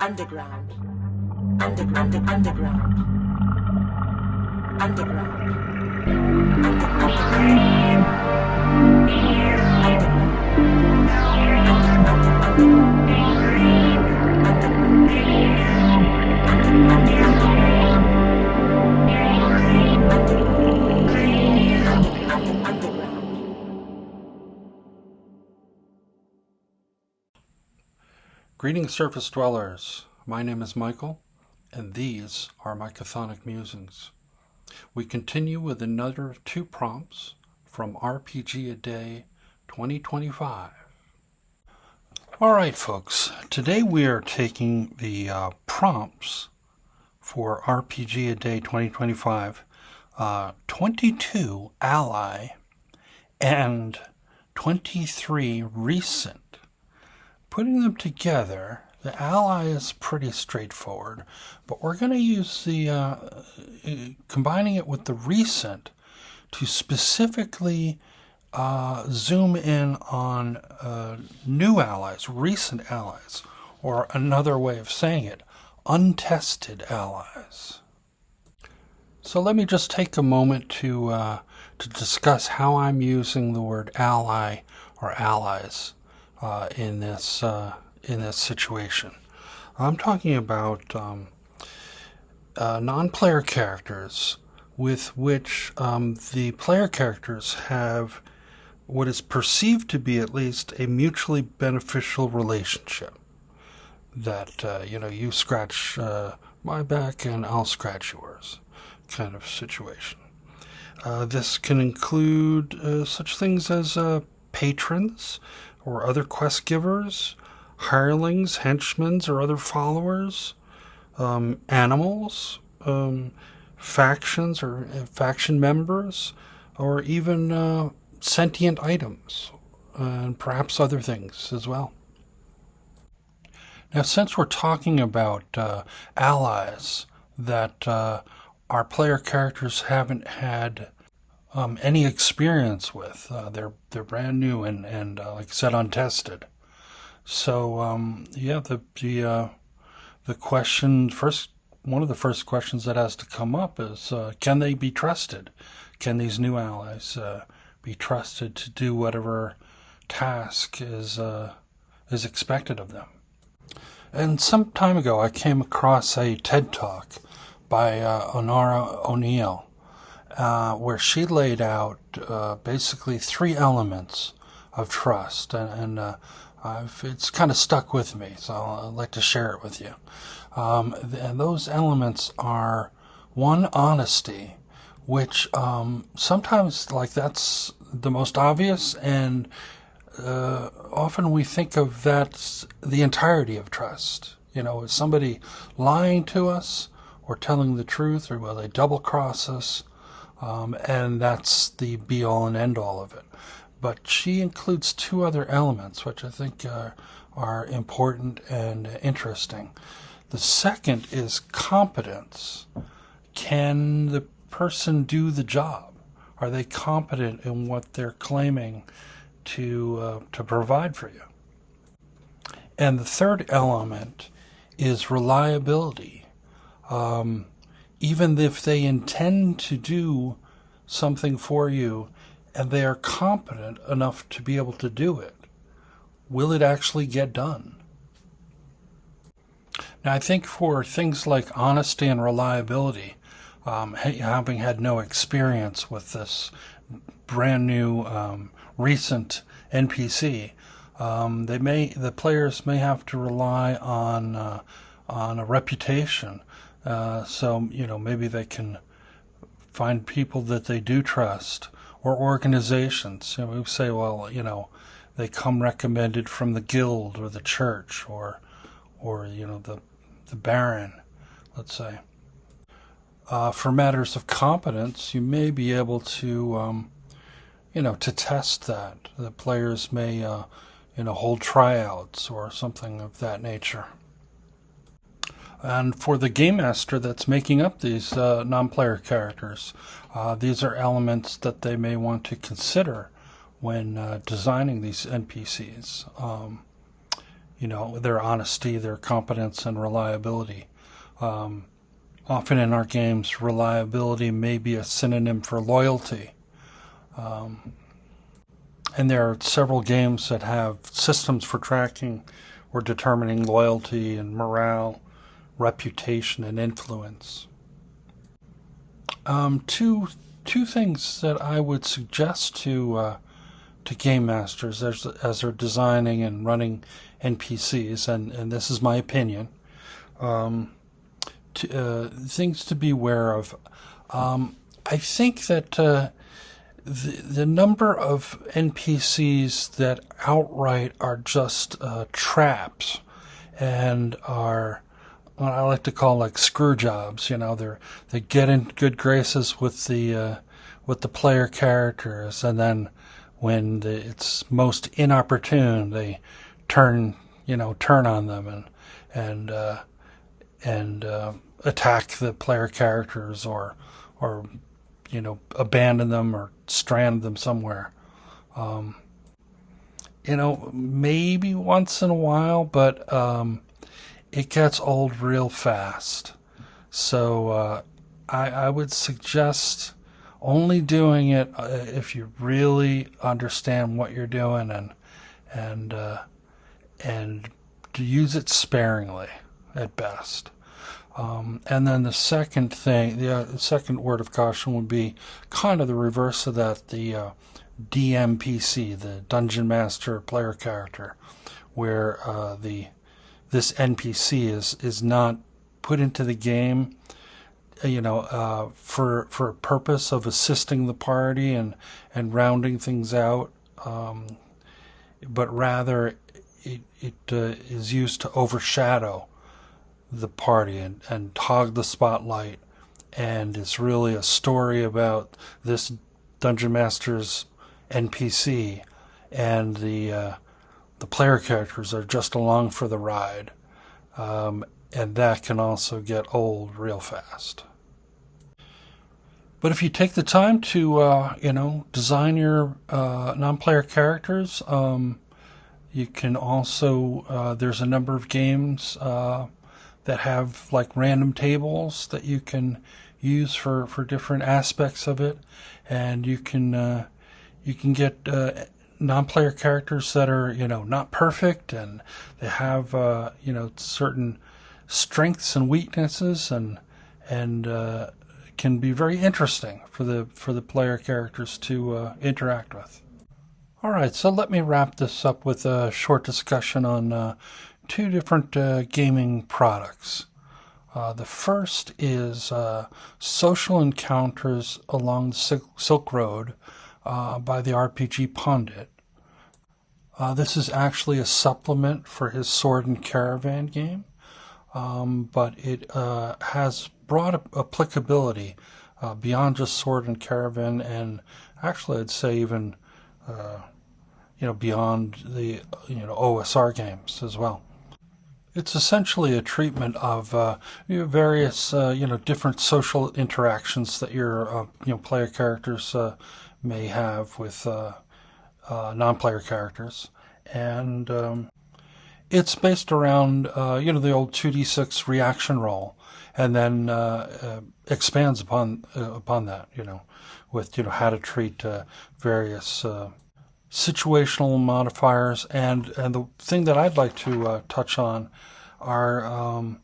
underground, underground, underground, underground, underground, Greetings, surface dwellers. My name is Michael, and these are my chthonic musings. We continue with another 2 prompts from RPG A Day 2025. All right, folks. Today we are taking the prompts for RPG A Day 2025, 22 ally and 23 recent. Putting them together, the ally is pretty straightforward, but we're going to use the combining it with the recent to specifically zoom in on new allies, recent allies, or another way of saying it, untested allies. So let me just take a moment to discuss how I'm using the word ally or allies in this situation. I'm talking about non-player characters with which the player characters have what is perceived to be at least a mutually beneficial relationship. That you scratch my back and I'll scratch yours, kind of situation. This can include such things as patrons or other quest givers, hirelings, henchmen, or other followers, animals, factions or faction members, or even sentient items, and perhaps other things as well. Now, since we're talking about allies that our player characters haven't had any experience with, they're brand new and like I said, untested. So the question first, one of the first questions that has to come up is, can they be trusted? Can these new allies be trusted to do whatever task is expected of them? And some time ago, I came across a TED Talk by Honora O'Neill, where she laid out basically 3 elements of trust, and it's kind of stuck with me, so I'd like to share it with you. And those elements are 1, honesty, which sometimes like that's the most obvious, and often we think of that the entirety of trust. Is somebody lying to us or telling the truth, or will they double cross us? And that's the be-all and end-all of it. But she includes 2 other elements, which I think are important and interesting. The second is competence. Can the person do the job? Are they competent in what they're claiming to provide for you? And the third element is reliability. Even if they intend to do something for you and they are competent enough to be able to do it, will it actually get done? Now, I think for things like honesty and reliability, having had no experience with this brand new recent NPC, the players may have to rely on a reputation. So maybe they can find people that they do trust, or organizations. We say, well, they come recommended from the guild or the church or the baron, let's say. For matters of competence, you may be able to to test that. The players may hold tryouts or something of that nature. And for the game master that's making up these non-player characters, these are elements that they may want to consider when designing these NPCs. their honesty, their competence, and reliability. Often in our games, reliability may be a synonym for loyalty. And there are several games that have systems for tracking or determining loyalty and morale, reputation, and influence. Two things that I would suggest to game masters as they're designing and running NPCs, and this is my opinion. Things to be aware of. I think that the number of NPCs that outright are just traps and are what I like to call like screw jobs. They get in good graces with the player characters, and then when it's most inopportune, they turn on them and attack the player characters or abandon them or strand them somewhere. Maybe once in a while, but it gets old real fast. So I would suggest only doing it if you really understand what you're doing and to use it sparingly at best. And then the second thing, the second word of caution would be kind of the reverse of that, the DMPC, the Dungeon Master Player Character, where this NPC is not put into the game, for a purpose of assisting the party and rounding things out, but rather it is used to overshadow the party and hog the spotlight, and it's really a story about this Dungeon Master's NPC, and the player characters are just along for the ride, and that can also get old real fast. But if you take the time to design your non-player characters, you can also there's a number of games that have like random tables that you can use for different aspects of it, and you can get non-player characters that are not perfect, and they have certain strengths and weaknesses, and can be very interesting for the player characters to interact with. All right, so let me wrap this up with a short discussion on two different gaming products. The first is Social Encounters Along the Silk Road by the RPG Pundit. This is actually a supplement for his Sword and Caravan game, but it has broad applicability beyond just Sword and Caravan, and actually I'd say even beyond the OSR games as well. It's essentially a treatment of various different social interactions that your player characters may have with non-player characters, and it's based around the old 2d6 reaction roll, and then expands upon that, with how to treat various situational modifiers, and the thing that I'd like to touch on are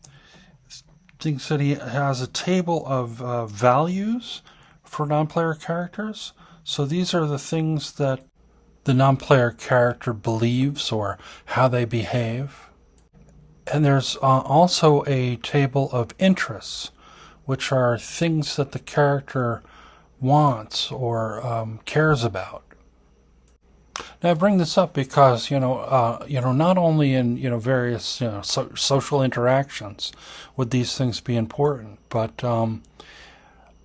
things that he has a table of values for non-player characters. So these are the things that the non-player character believes or how they behave. And there's also a table of interests, which are things that the character wants or cares about. Now I bring this up because not only in various social interactions would these things be important, but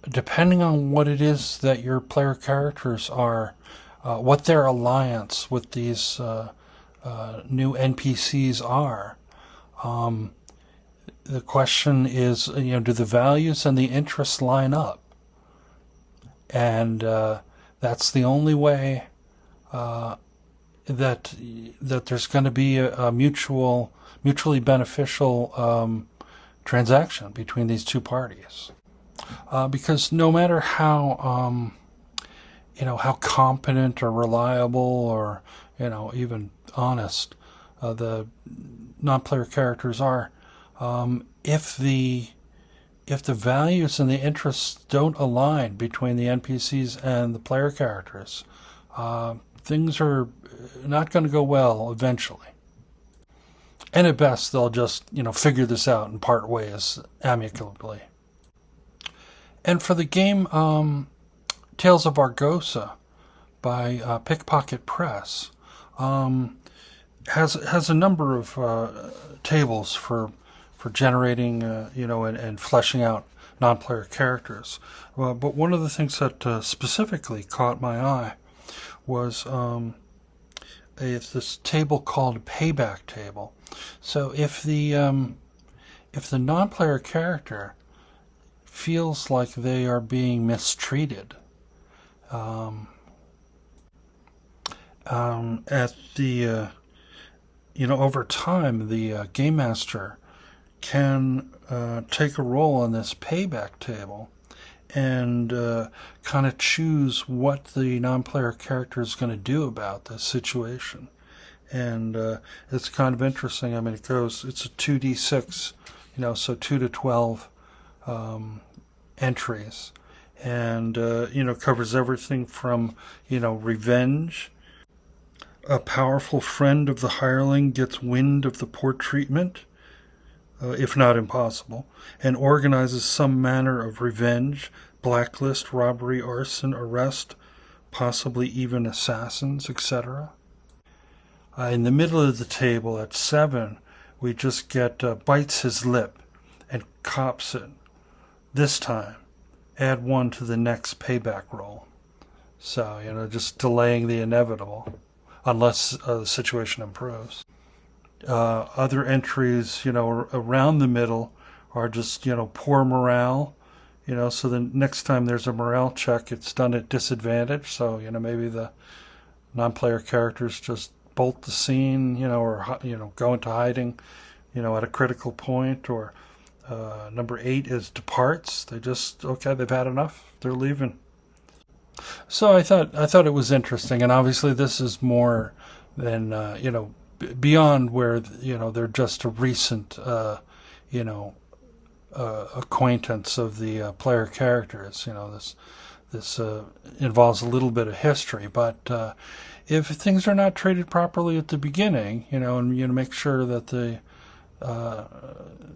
depending on what it is that your player characters are, what their alliance with these new NPCs are. The question is, do the values and the interests line up? And that's the only way that there's going to be a mutually beneficial transaction between these two parties, because no matter how how competent or reliable or even honest the non-player characters are, if the values and the interests don't align between the NPCs and the player characters, things are not going to go well eventually. And at best, they'll just figure this out and part ways amicably. And for the game Tales of Argosa by Pickpocket Press, has a number of tables for generating and fleshing out non-player characters. But one of the things that specifically caught my eye was this table called Payback Table. So if the non-player character feels like they are being mistreated at the over time, the game master can take a role on this payback table and kind of choose what the non-player character is going to do about this situation. And it's kind of interesting. I mean, it's a 2d6, so 2 to 12 entries, and covers everything from revenge. A powerful friend of the hireling gets wind of the poor treatment, if not impossible, and organizes some manner of revenge, blacklist, robbery, arson, arrest, possibly even assassins, etc. In the middle of the table at 7, we just get bites his lip and cops it. This time, add 1 to the next payback roll. So, just delaying the inevitable, unless the situation improves. Other entries, around the middle are just, poor morale. So the next time there's a morale check, it's done at disadvantage. So, maybe the non-player characters just bolt the scene, or, go into hiding, at a critical point. Or number 8 is departs. They've had enough. They're leaving. So I thought it was interesting, and obviously this is more than beyond where they're just a recent acquaintance of the player characters. This involves a little bit of history, but if things are not treated properly at the beginning, and make sure that the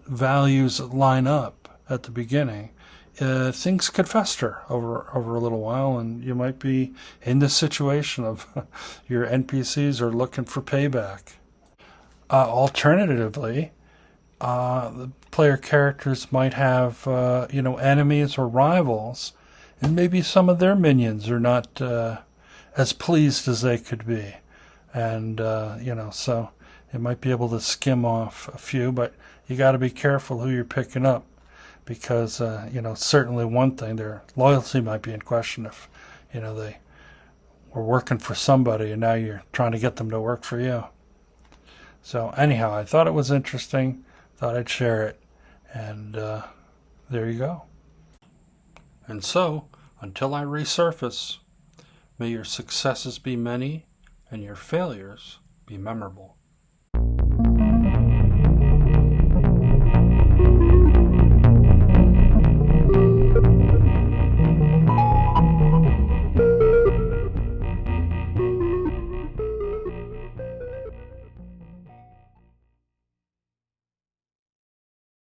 values line up at the beginning, things could fester over a little while, and you might be in this situation of your NPCs are looking for payback. Alternatively, the player characters might have enemies or rivals, and maybe some of their minions are not as pleased as they could be, and so it might be able to skim off a few, but you got to be careful who you're picking up. Because, certainly one thing, their loyalty might be in question if, they were working for somebody and now you're trying to get them to work for you. So anyhow, I thought it was interesting, thought I'd share it, and there you go. And so, until I resurface, may your successes be many and your failures be memorable.